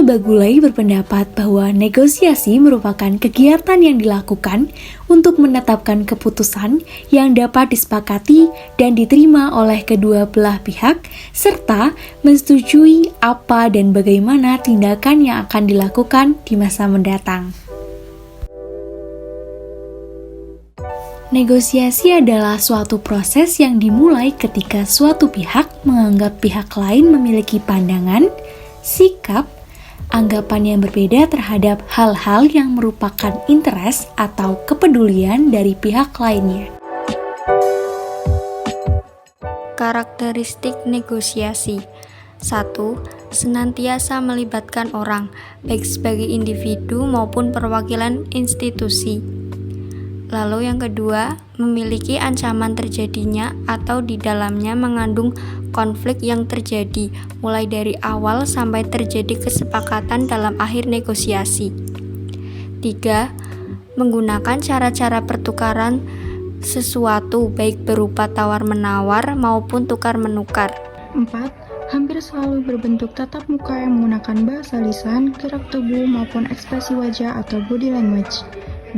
Bagulai berpendapat bahwa negosiasi merupakan kegiatan yang dilakukan untuk menetapkan keputusan yang dapat disepakati dan diterima oleh kedua belah pihak, serta menyetujui apa dan bagaimana tindakan yang akan dilakukan di masa mendatang. Negosiasi adalah suatu proses yang dimulai ketika suatu pihak menganggap pihak lain memiliki pandangan, sikap, anggapan yang berbeda terhadap hal-hal yang merupakan interest atau kepedulian dari pihak lainnya. Karakteristik negosiasi. 1. Senantiasa melibatkan orang, baik sebagai individu maupun perwakilan institusi. Lalu yang kedua, memiliki ancaman terjadinya atau di dalamnya mengandung konflik yang terjadi, mulai dari awal sampai terjadi kesepakatan dalam akhir negosiasi. 3. Menggunakan cara-cara pertukaran sesuatu, baik berupa tawar-menawar maupun tukar-menukar. 4. Hampir selalu berbentuk tatap muka yang menggunakan bahasa lisan, gerak tubuh, maupun ekspresi wajah atau body language.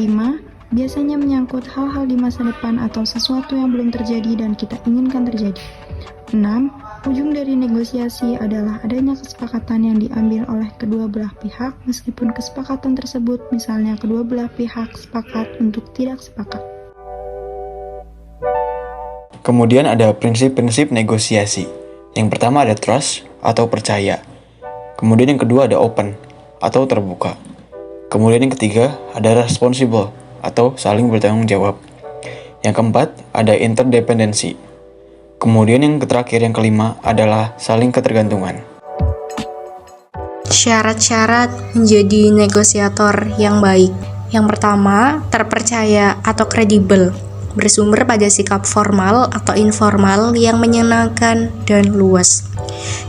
5. Biasanya menyangkut hal-hal di masa depan atau sesuatu yang belum terjadi dan kita inginkan terjadi. 6. Ujung dari negosiasi adalah adanya kesepakatan yang diambil oleh kedua belah pihak meskipun kesepakatan tersebut misalnya kedua belah pihak sepakat untuk tidak sepakat. Kemudian ada prinsip-prinsip negosiasi. Yang pertama ada trust atau percaya. Kemudian yang kedua ada open atau terbuka. Kemudian yang ketiga ada responsible atau saling bertanggung jawab. Yang keempat, ada interdependensi. Kemudian yang terakhir, yang kelima, adalah saling ketergantungan. Syarat-syarat menjadi negosiator yang baik. Yang pertama, terpercaya atau kredibel, bersumber pada sikap formal atau informal yang menyenangkan dan luas.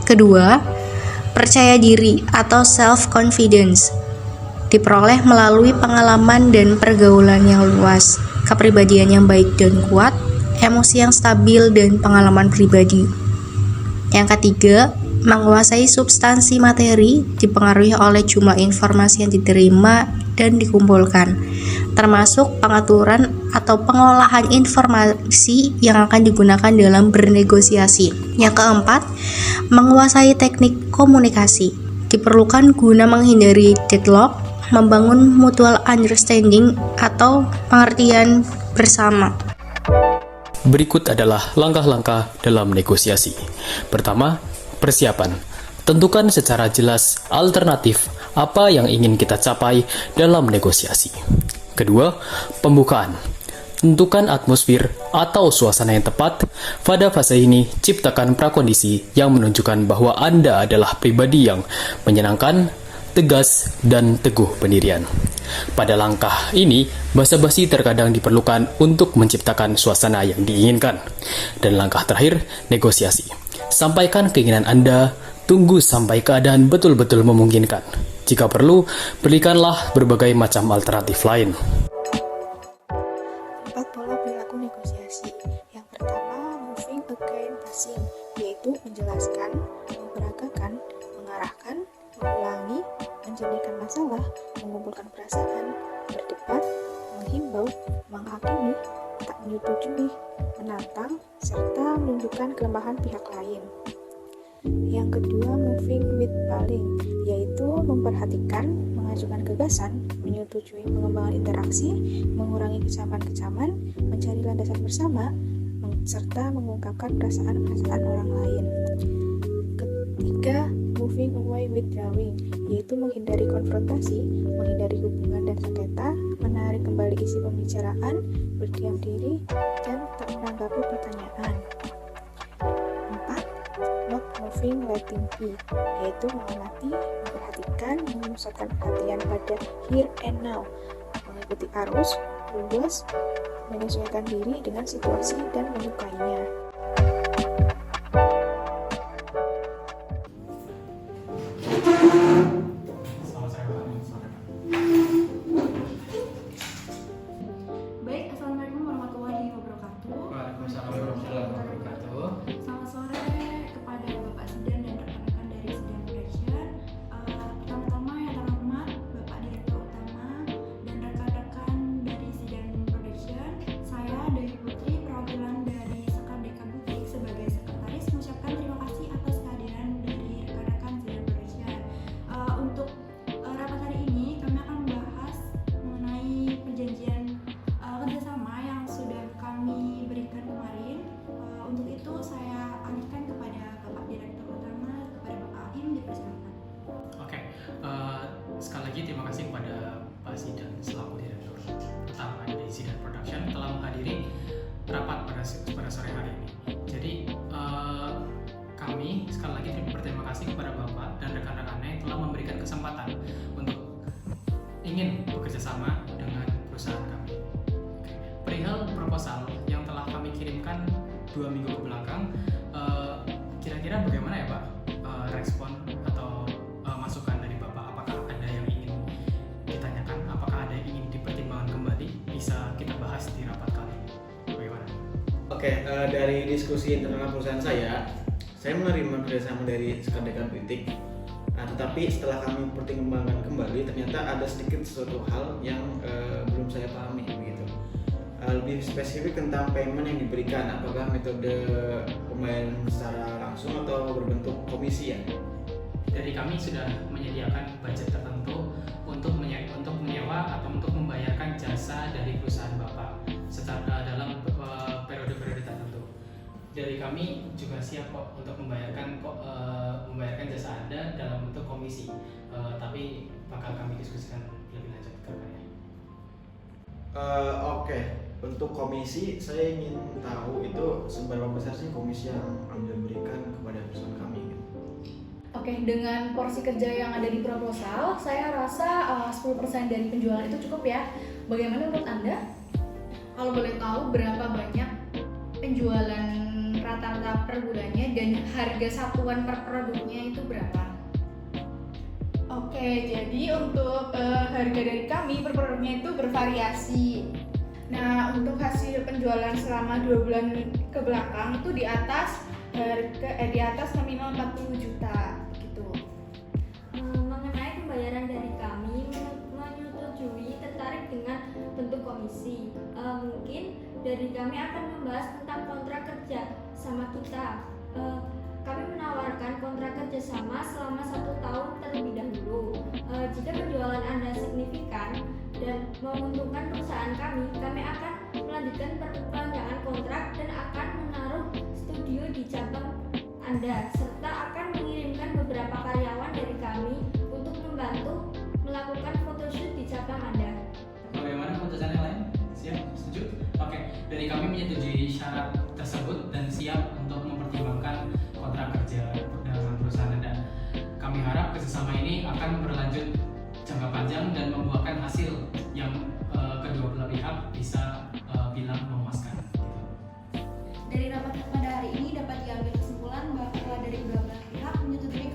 Kedua, percaya diri atau self-confidence, diperoleh melalui pengalaman dan pergaulan yang luas, kepribadian yang baik dan kuat, emosi yang stabil, dan pengalaman pribadi. Yang ketiga, menguasai substansi materi, dipengaruhi oleh jumlah informasi yang diterima dan dikumpulkan, termasuk pengaturan atau pengolahan informasi yang akan digunakan dalam bernegosiasi. Yang keempat, menguasai teknik komunikasi, diperlukan guna menghindari deadlock, membangun mutual understanding atau pengertian bersama. Berikut adalah langkah-langkah dalam negosiasi. Pertama, persiapan. Tentukan secara jelas alternatif apa yang ingin kita capai dalam negosiasi. Kedua, pembukaan. Tentukan atmosfer atau suasana yang tepat. Pada fase ini, ciptakan prakondisi yang menunjukkan bahwa Anda adalah pribadi yang menyenangkan, tegas, dan teguh pendirian. Pada langkah ini, basa-basi terkadang diperlukan untuk menciptakan suasana yang diinginkan. Dan langkah terakhir, negosiasi. Sampaikan keinginan Anda, tunggu sampai keadaan betul-betul memungkinkan. Jika perlu, berikanlah berbagai macam alternatif lain. 4 pola perilaku negosiasi. Yang pertama, moving against passing, yaitu menjelaskan, memperagakan, mengarahkan, mengulangi, menjernihkan masalah, mengumpulkan perasaan, berdebat, menghimbau, menghakimi, tak menyetujui, menantang, serta menunjukkan kelemahan pihak lain. Yang kedua, moving with palling, yaitu memperhatikan, mengajukan gagasan, menyetujui mengembangkan interaksi, mengurangi kecaman-kecaman, mencari landasan bersama, serta mengungkapkan perasaan-perasaan orang lain. Ketiga, moving away withdrawing, yaitu menghindari konfrontasi, menghindari hubungan dan sengketa, menarik kembali isi pembicaraan, berdiam diri, dan tak menanggapi pertanyaan. 4. Not moving letting be, yaitu mengamati, memperhatikan, memusatkan perhatian pada here and now, mengikuti arus, luas, menyesuaikan diri dengan situasi dan menyukainya. Baik, Assalamualaikum warahmatullahi wabarakatuh. Waalaikumsalam warahmatullahi wabarakatuh. Selamat sore kepada Bapak Sidan dan rekan-rekan dari Sidan Production. Pertama-tama pada sore hari ini. Jadi kami sekali lagi berterima kasih kepada Bapak dan rekan-rekannya yang telah memberikan kesempatan untuk ingin bekerja sama dengan perusahaan kami. Perihal proposal yang telah kami kirimkan 2 minggu ke belakang, kira-kira bagaimana ya Pak respon atau masukan dari Bapak? Apakah ada yang ingin ditanyakan? Apakah ada yang ingin dipertimbangkan kembali? Bisa kita bahas di rapat kali ini. Bagaimana? Oke, dari diskusi internal perusahaan saya menerima kerjasama dari Sekardekan Politik. Nah, tetapi setelah kami pertimbangkan kembali, ternyata ada sedikit sesuatu hal yang belum saya pahami begitu. Lebih spesifik tentang payment yang diberikan, apakah metode pembayaran secara langsung atau berbentuk komisi ya? Dari kami sudah menyediakan budget tertentu untuk menyewa atau untuk membayarkan jasa dari perusahaan Bapak secara dalam periode-periode tertentu. Dari kami juga siap kok untuk membayarkan jasa Anda dalam bentuk komisi, tapi bakal kami diskusikan lebih lanjut ke depannya. Oke, untuk komisi saya ingin tahu itu seberapa besar sih komisi yang Anda berikan kepada perusahaan kami? Oke, dengan porsi kerja yang ada di proposal, saya rasa 10% dari penjualan itu cukup ya. Bagaimana menurut Anda? Kalau boleh tahu berapa banyak penjualan rata-rata per bulannya dan harga satuan per produknya itu berapa? Oke, jadi untuk harga dari kami per produknya itu bervariasi. Nah, untuk hasil penjualan selama 2 bulan ke belakang itu di atas nominal 40 juta gitu. Mengenai pembayaran dari kami, menyetujui tertarik dengan bentuk komisi. Mungkin dari kami akan membahas tentang kontrak kerja sama kita. Kami menawarkan kontrak kerjasama selama 1 tahun terlebih dahulu. Jika penjualan Anda signifikan dan menguntungkan perusahaan kami akan melanjutkan perpanjangan kontrak dan akan menaruh studio di cabang Anda, serta akan mengirimkan beberapa karyawan dari kami untuk membantu melakukan photoshoot di cabang Anda. Bagaimana keputusan yang lain? Siap? Setuju? Oke, dari kami menyetujui syarat tersebut dan siap untuk mempertimbangkan kontrak kerja dengan perusahaan Anda. Kami harap kerjasama ini akan berlanjut jangka panjang dan membuahkan hasil yang kedua belah pihak bisa bilang memuaskan. Dari rapat pada hari ini dapat diambil kesimpulan bahwa dari kedua belah pihak menyetujui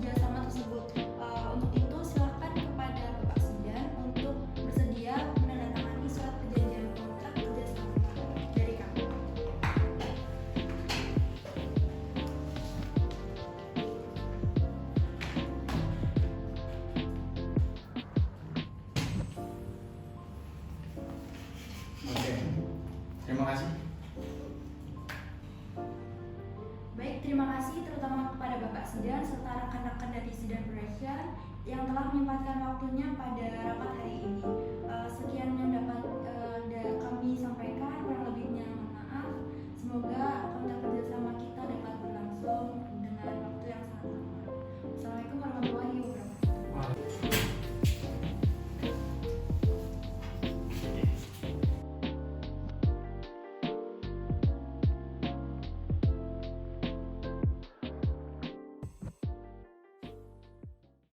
kerjasama tersebut. Untuk itu silakan kepada Bapak Sidan untuk bersedia menandatangani surat perjanjian kontrak kerjasama dari kami. Oke, terima kasih. Baik, terima kasih terutama kepada Bapak Sidan serta rekan-rekan dari Sidan Production yang telah menyempatkan waktunya pada rapat hari ini. Sekian yang dapat kami sampaikan, kurang lebihnya mohon maaf. Semoga